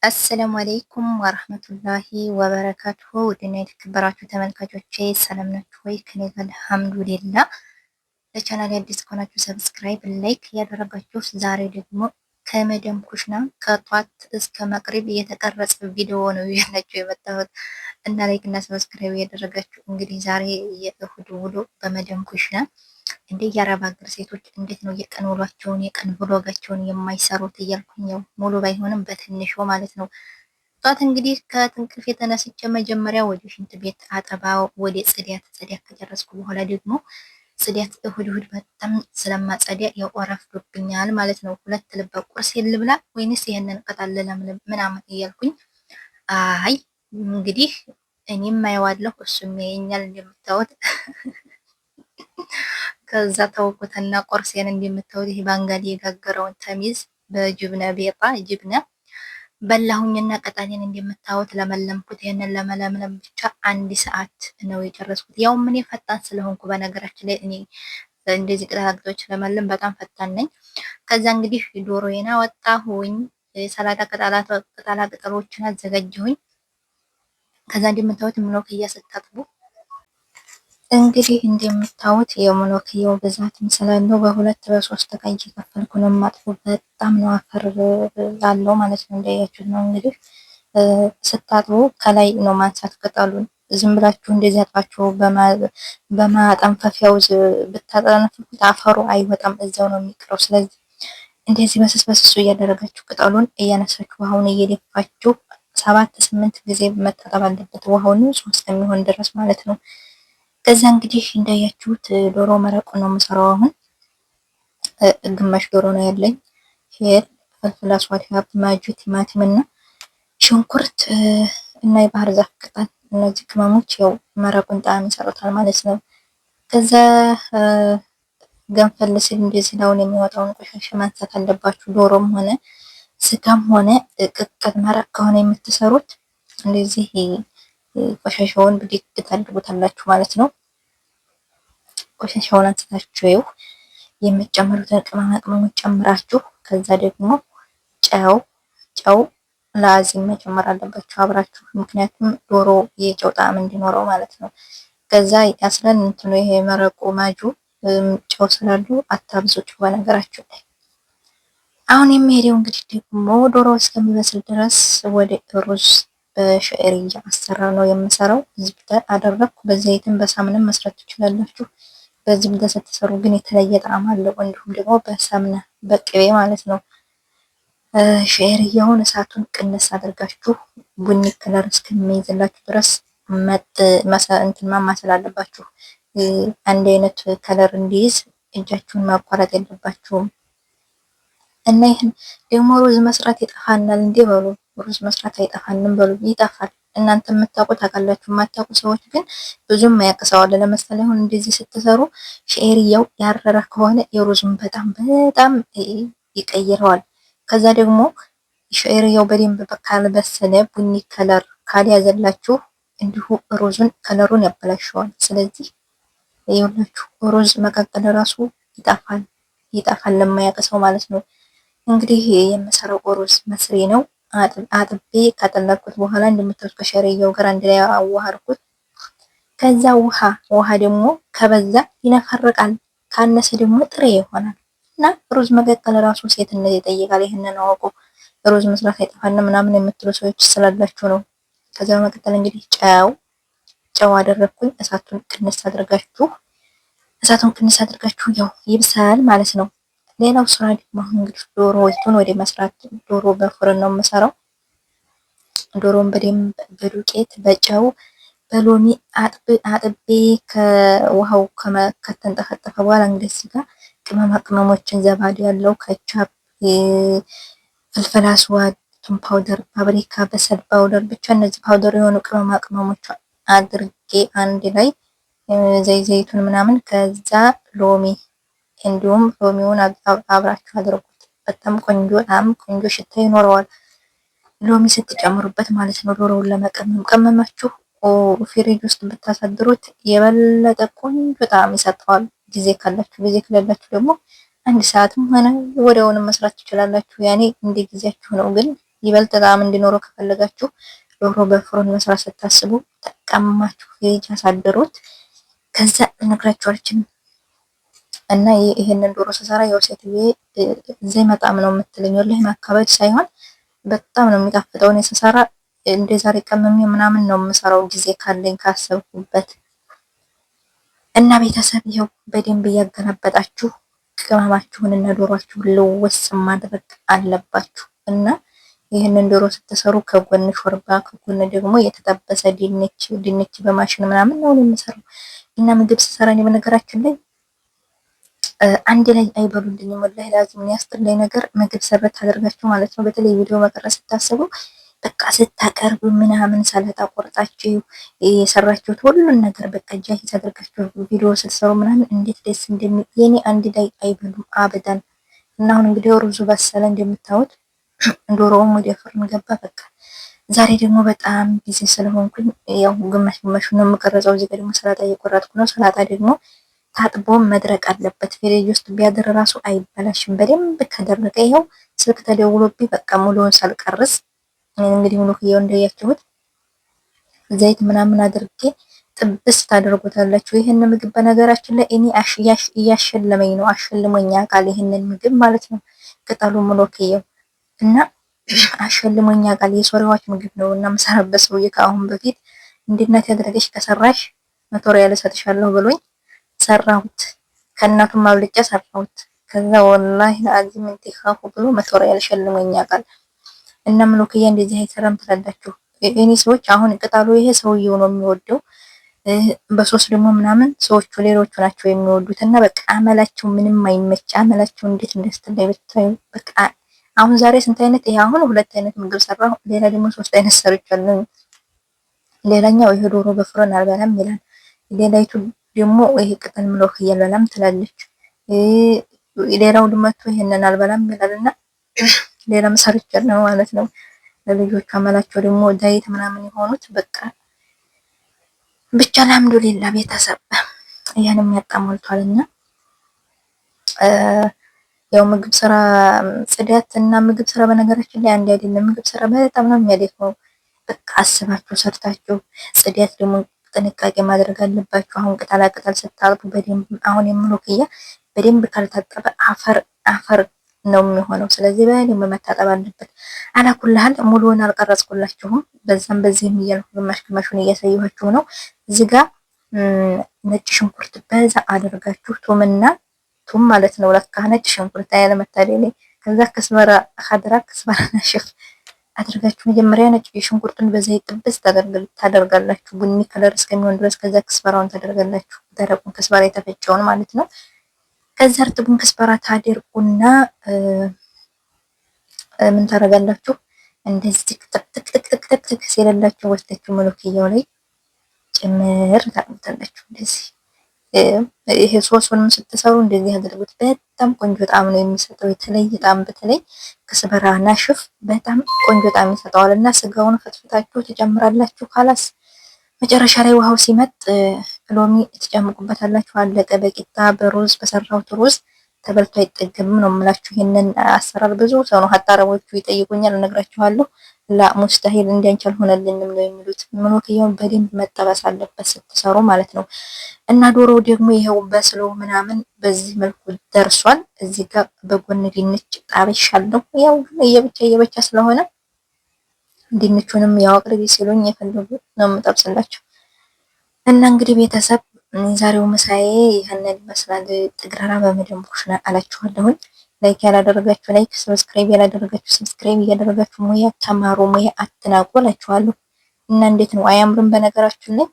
አሰላሙ አለይኩም ወረህመቱላሂ ወበረካቱሁ ውድና የተከበራችሁ ተመልካቾቼ ሰላም ናችሁ ወይ? ከኔ ጋር አልሐምዱሊላህ። ለቻናሌ አዲስ ከሆናችሁ ሰብስክራይብ፣ ላይክ እያደረጋችሁ ዛሬ ደግሞ ከመደም ኩሽና ከጧት እስከ መቅሪብ የተቀረጸ ቪዲዮ ነው ያላችሁ የመጣሁት እና ላይክ እና ሰብስክራይብ እያደረጋችሁ እንግዲህ ዛሬ የእሁድ ውሎ በመደም ኩሽና እንደ የአረብ ሀገር ሴቶች እንዴት ነው የቀን ውሏቸውን የቀን ብሎጋቸውን የማይሰሩት እያልኩኝ ያው ሙሉ ባይሆንም በትንሹ ማለት ነው። ጧት እንግዲህ ከእንቅልፍ የተነስቼ መጀመሪያ ወደ ሽንት ቤት አጠባ፣ ወደ ጽዳት ከጨረስኩ በኋላ ደግሞ ጽዳት እሁድ እሁድ በጣም ስለማጸዳ ያው ረፍዶብኛል ማለት ነው። ሁለት ልበ ቁርስ ልብላ ወይንስ ይሄንን ቅጠል ለምለም ምናምን እያልኩኝ አይ እንግዲህ እኔም አየዋለሁ እሱም ያየኛል እንደምታዩት ከዛ ተውኩትና ቁርሴን እንደምታዩት ይሄ ባንጋሊ የጋገረውን ተሚዝ በጅብነ ቤጣ ጅብነ በላሁኝና ቅጠሌን እንደምታዩት ለመለምኩት። ይሄንን ለመለምለም ብቻ 1 ሰዓት ነው የጨረስኩት። ያው ምን ፈጣን ስለሆንኩ በነገራችን ላይ እኔ እንደዚህ ቅጠላቅጦች ለመለም በጣም ፈጣን ነኝ። ከዛ እንግዲህ ዶሮዬን አወጣሁኝ፣ ሰላጣ ቅጠላ ቅጠሎችን አዘጋጀሁኝ። ከዛ እንደምታዩት ምኖክያ ስታጥቡ እንግዲህ እንደምታዩት የሞኖክያው ብዛትም ስላለው በሁለት በሶስት እቃ እየከፈልኩ ነው የማጥበው። በጣም ነው አፈር ያለው ማለት ነው። እንዳያችሁት ነው እንግዲህ ስታጥቡ ከላይ ነው ማንሳት ቅጠሉን። ዝም ብላችሁ እንደዚህ አጥባችሁ በማጠንፈፊያው ብታጠነፍቁት አፈሩ አይወጣም፣ እዛው ነው የሚቀረው። ስለዚህ እንደዚህ በስሱ እያደረጋችሁ ቅጠሉን እያነሳችሁ ውሃውን እየደፋችሁ 7-8 ጊዜ መታጠብ አለበት፣ ውሃውን ንጹህ እስከሚሆን ድረስ ማለት ነው። ከዛ እንግዲህ እንዳያችሁት ዶሮ መረቁ ነው የምሰራው። አሁን ግማሽ ዶሮ ነው ያለኝ። ሄል፣ ፍልፍል አስዋድ፣ ሀብ፣ ማጁ፣ ቲማቲም እና ሽንኩርት እና የባህር ዛፍ ቅጠል፣ እነዚህ ቅመሞች ያው መረቁን ጣዕም ይሰሩታል ማለት ነው። ከዛ ገንፈል ሲል እንደዚህ ላውን የሚወጣውን ቆሻሻ ማንሳት አለባችሁ። ዶሮም ሆነ ስጋም ሆነ ቅቅል መረቅ ከሆነ የምትሰሩት እንደዚህ ቆሻሻውን ብድግ ታድርጉታላችሁ ማለት ነው። ቆሻሻውን አንስታችሁ የምትጨምሩትን ቅመማ ቅመሞች ጨምራችሁ ከዛ ደግሞ ጨው ላዚም መጨመር አለባችሁ አብራችሁ፣ ምክንያቱም ዶሮ የጨው ጣዕም እንዲኖረው ማለት ነው። ከዛ ያስለን እንትኑ ይሄ መረቁ ማጁ ጨው ስላሉ አታብዙት በነገራችሁ ላይ። አሁን የሚሄደው እንግዲህ ደግሞ ዶሮ እስከሚበስል ድረስ ወደ ሩዝ በሸዕርያ አሰራር ነው የምሰራው። ዝብዳ አደረኩ። በዘይትም በሳምንም መስራት ትችላላችሁ። በዝብዳ ስትሰሩ ግን የተለየ ጣዕም አለው። እንዲሁም ደግሞ በሰምነ በቅቤ ማለት ነው። ሸዕርያውን እሳቱን ቅንስ አድርጋችሁ ቡኒ ከለር እስከሚይዝላችሁ ድረስ እንትን ማማሰል አለባችሁ። አንድ አይነት ከለር እንዲይዝ እጃችሁን ማቋረጥ የለባችሁም። እና ይህን ደግሞ ሩዝ መስራት ይጠፋናል እንዴ በሉ። ሩዝ መስራት አይጠፋንም በሉ። ይጠፋል። እናንተ የምታውቁ ታውቃላችሁ፣ የማታውቁ ሰዎች ግን ብዙም ያቅሰዋል። ለምሳሌ አሁን እንደዚህ ስትሰሩ ሸዕርያው ያረረ ከሆነ የሩዙን በጣም ይቀይረዋል። ከዛ ደግሞ ሸዕርያው በደንብ ካልበሰለ ቡኒ ከለር ካልያዘላችሁ እንዲሁ ሩዙን ከለሩን ያበላሸዋል። ስለዚህ ይኸውላችሁ ሩዝ መቀቀል ራሱ ይጠፋል ለማያውቅ ሰው ማለት ነው። እንግዲህ የምሰራው ሩዝ መስሪ ነው። አጥቤ ካጠለቅኩት በኋላ እንደምታዩት ከሸዕርያው ጋር አንድ ላይ አዋሃድኩት። ከዛ ውሃ ደግሞ ከበዛ ይነፈርቃል፣ ካነሰ ደግሞ ጥሬ ይሆናል። እና ሩዝ መቀቀል ራሱ ሴትነት ይጠይቃል። ይሄንን አወቁ። ሩዝ መስራት አይጠፋንም ምናምን የምትሉ ሰዎች ስላላችሁ ነው። ከዛ በመቀጠል እንግዲህ ጨው አደረግኩኝ። እሳቱን ቅንስ አድርጋችሁ ያው ይብሳል ማለት ነው። ሌላው ስራ ደግሞ እንግዲህ ዶሮ ወይቱን ወደ መስራት፣ ዶሮ በፍርን ነው የምሰራው። ዶሮን በደንብ በዱቄት በጨው በሎሚ አጥቤ ከውሃው ከተንጠፈጠፈ በኋላ እንግዲህ እዚህ ጋር ቅመማ ቅመሞችን ዘባድ ያለው ከቻፕ፣ ፍልፍል አስዋድ፣ ቱም ፓውደር፣ ፓብሪካ፣ በሰል ፓውደር ብቻ እነዚህ ፓውደር የሆኑ ቅመማ ቅመሞች አድርጌ አንድ ላይ ዘይቱን ምናምን ከዛ ሎሚ እንዲሁም ሎሚውን አብራችሁ አድርጉት። በጣም ቆንጆ ሽታ ይኖረዋል ሎሚ ስትጨምሩበት ማለት ነው። ዶሮውን ለመቀመም ቀመማችሁ ፍሪጅ ውስጥ ብታሳድሩት የበለጠ ቆንጆ ጣዕም ይሰጠዋል። ጊዜ ካላችሁ፣ ጊዜ ከሌላችሁ ደግሞ 1 ሰዓትም ሆነ ወዲያውኑ መስራት ትችላላችሁ። ያኔ እንደ ጊዜያችሁ ነው። ግን ይበልጥ ጣዕም እንዲኖረው ከፈለጋችሁ ዶሮ በፍሩን መስራት ስታስቡ ተቀማችሁ ፍሪጅ አሳድሩት። ከዛ ልነግራችሁ አልችልም። እና ይሄንን ዶሮ ስሰራ ያው ሴትዬ እዚህ መጣም ነው የምትለኝ፣ ወላሂ ማካበድ ሳይሆን በጣም ነው የሚጣፍጠው። እኔ ስሰራ እንደ ዛሬ ቀመሜ ምናምን ነው የምሰራው ጊዜ ካለኝ ካሰብኩበት። እና ቤተሰብ ይኸው በደንብ እያገላበጣችሁ ቅመማችሁን እና ዶሯችሁን ልውስ ማድረግ አለባችሁ። እና ይህንን ዶሮ ስትሰሩ ከጎን ሾርባ፣ ከጎን ደግሞ የተጠበሰ ድንች በማሽን ምናምን ነው የምሰራው። እና ምግብ ስሰራ እኔ በነገራችን ላይ አንድ ላይ አይበሉልኝም። ወላሂ ላዚም ያስጠላኝ ነገር ምግብ ሰረት ታደርጋችሁ ማለት ነው። በተለይ ቪዲዮ መቀረጽ ስታስቡ በቃ ስታቀርቡ ምናምን ሰላጣ ቆርጣችሁ የሰራችሁት ሁሉን ነገር በቃ ጃሂዝ አድርጋችሁ ቪዲዮ ስትሰሩ ምናምን እንዴት ደስ እንደሚል የኔ አንድ ላይ አይበሉም አበዳን። እና አሁን እንግዲህ ሩዙ በሰለ እንደምታዩት፣ ዶሮውም ወደ ፍርን ገባ። በቃ ዛሬ ደግሞ በጣም ቢዚ ስለሆንኩኝ ያው ግማሽ ግማሽ ነው የምቀረጸው። እዚህ ጋር ደግሞ ሰላጣ እየቆረጥኩ ነው። ሰላጣ ደግሞ ታጥቦ መድረቅ አለበት። ፍሪጅ ውስጥ ቢያድር ራሱ አይበላሽም። በደንብ ከደረቀ ይኸው ስልክ ተደውሎብኝ በቃ ሙሉውን ሳልቀርጽ እንግዲህ ሙሉክየው እንዳያችሁት ዘይት ምናምን አድርጌ ጥብስ ታደርጉታላችሁ። ይሄን ምግብ በነገራችን ላይ እኔ እያሸለመኝ ነው፣ አሸልሞኛ ቃል ይሄንን ምግብ ማለት ነው። ቅጠሉ ሙሉክየው እና አሸልሞኛ ቃል የሶሪያዎች ምግብ ነው እና መሰራበት ሰውዬ ከአሁን በፊት እንድናት ያደረገሽ ከሰራሽ 100 ሪያል እሰጥሻለሁ ብሎኝ ሰራሁት። ከእናቱም አብልጬ ሰራሁት። ከዛ ወላሂ ለአዚም እንቲኻፉ ብሎ 100 ሪያል ሸልሞኛ ቃል እና ምሎክያ እንደዚህ አይሰራም ትላላችሁ። እኔ ሰዎች አሁን ቅጠሉ ይሄ ሰውየው ነው የሚወደው፣ በሶስት ደግሞ ምናምን ሰዎቹ ሌሎቹ ናቸው የሚወዱት። እና በቃ አመላቸው ምንም አይመች፣ አመላቸው እንዴት እንደስተላይ ብታዩ። በቃ አሁን ዛሬ ስንት አይነት ይሄ አሁን 2 አይነት ምግብ ሰራሁ። ሌላ ደግሞ 3 አይነት ሰርቻለሁ። ሌላኛው ይሄ ዶሮ በፍረን አልበላም ይላል። ሌላይቱ ደግሞ ይሄ ቅጠል ምሎክያ አልበላም ትላለች። ሌላው ድመቱ ይሄንን አልበላም ይላልና ሌላም ሰርቻለሁ ማለት ነው። ለልጆቹ አመላቸው ደግሞ ዳይት ምናምን የሆኑት በቃ ብቻ አልሐምዱሊላህ ቤተሰብ ያንም ያጣሞልቷልና ያው ምግብ ስራ ጽዳት እና ምግብ ስራ በነገራችን ላይ አንድ አይደለም። ምግብ ስራ በጣም ነው የሚያደክመው። በቃ አስባችሁ ሰርታችሁ ጽዳት ደግሞ ጥንቃቄ ማድረግ አለባችሁ። አሁን ቅጠላ ቅጠል ስታጥቡ በደንብ አሁን የምሎክያ በደንብ ካልታጠበ አፈር ነው የሚሆነው። ስለዚህ በደንብ መታጠብ አለበት። አላኩልሃል ሙሉውን አልቀረጽኩላችሁም። በዛም በዚህም እያልኩ ግማሽ ግማሹን እያሳየኋችሁ ነው። እዚህ ጋር ነጭ ሽንኩርት በዛ አድርጋችሁ ቱም ማለት ነው። ለካ ነጭ ሽንኩርት ያለመታደል። ከዛ ከስበራ ሀድራ ከስበራ ነሽፍ አድርጋችሁ መጀመሪያ ነጭ ሽንኩርቱን በዘይት ጥብስ ታደርጋላችሁ ቡኒ ከለር እስከሚሆን ድረስ። ከዛ ከስበራውን ታደርጋላችሁ፣ ደረቁን ከስበራ የተፈጨውን ማለት ነው። ከዛ እርጥቡን ከስበራ ታደርጉና ምን ታደርጋላችሁ? እንደዚህ ጥቅጥቅጥቅጥቅ ሲለላችሁ ወስዳችሁ መሎክያው ላይ ጭምር ታደርጉታላችሁ። እንደዚህ ይሄ ሶሱንም ስትሰሩ እንደዚህ አድርጉት። በጣም ቆንጆ ጣዕም ነው የሚሰጠው። የተለየ ጣዕም፣ በተለይ ከስበራ ናሽፍ በጣም ቆንጆ ጣዕም ይሰጠዋል። እና ስጋውን ፈትፍታችሁ ትጨምራላችሁ። ካላስ መጨረሻ ላይ ውሃው ሲመጥ ሎሚ ትጨምቁበታላችሁ። አለቀ። በቂጣ በሩዝ በሰራሁት ሩዝ ተበልቶ አይጠገብም ነው የምላችሁ። ይሄንን አሰራር ብዙ ሰው ነው አጣራቦቹ ይጠይቁኛል፣ እነግራችኋለሁ። ላ ሙስተሂል እንዲያንቺ አልሆነልንም ነው የሚሉት። ምኖክያውን በደንብ መጠበስ አለበት ስትሰሩ ማለት ነው። እና ዶሮ ደግሞ ይሄው በስሎ ምናምን በዚህ መልኩ ደርሷል። እዚህ ጋር በጎን ድንች ጣብሻለሁ። ያው እየብቻ ስለሆነ ድንቹንም ያው አቅርቢ ሲሉኝ የፈለጉ ነው የምጠብስላቸው። እና እንግዲህ ቤተሰብ ዛሬው ምሳዬ ይሄንን ይመስላል። ጥግረራ በመደም ኩሽና አላችኋለሁኝ። ላይክ ያላደረጋችሁ ላይክ፣ ሰብስክራይብ ያላደረጋችሁ ሰብስክራይብ እያደረጋችሁ ሙያ ተማሩ፣ ሙያ አትናቁ አላችኋለሁ። እና እንዴት ነው አያምርም? በነገራችን ላይ